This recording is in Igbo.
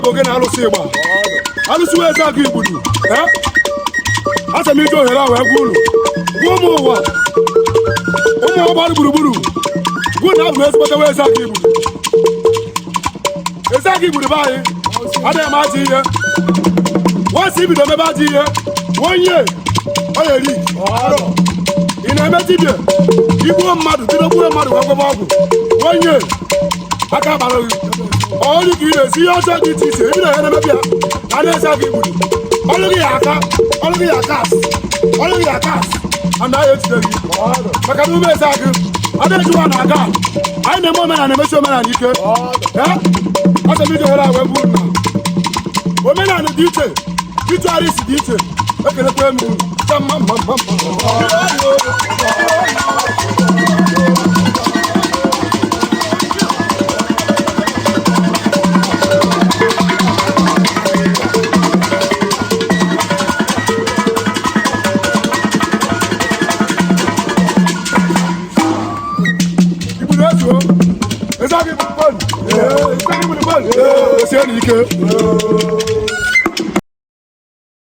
Ogene Arusi Igba. Arusi wee eze aka igbudu. Asa m ije ohere a wee gwa unu. Gwa ụmụ ụwa. Ụmụ ụwa gbara gburugburu. Gwa na abụ m ezigbote wee eze aka igbudu. Eze aka igbudu be anyị. Adịghị m ajọ ihe. Nwasị ibido mebe ajọ ihe. Onye ọ na-eri. Ị na-eme dibịa. Igbuo mmadụ bido gbuo mmadụ wee gwebe ọgwụ. Onye aka gbara gị. Ọrụ gị na-esi ihe ọjọọ dị iche iche ebi na ya na-emebi ya na na-eze aka igbudu. Ọrụ gị ya aka, ọrụ gị ya kas, ọrụ gị ya kas, a na-ahịa ejide gị. Maka na ume eze gị, adịghị ejiwa na aga. Anyị na-eme omenala na-emechi omenala ike. Asa m ije were awe bụ na omenala dị iche, ịtụgharị isi dị iche. Ekelekwa m unu. Exactly.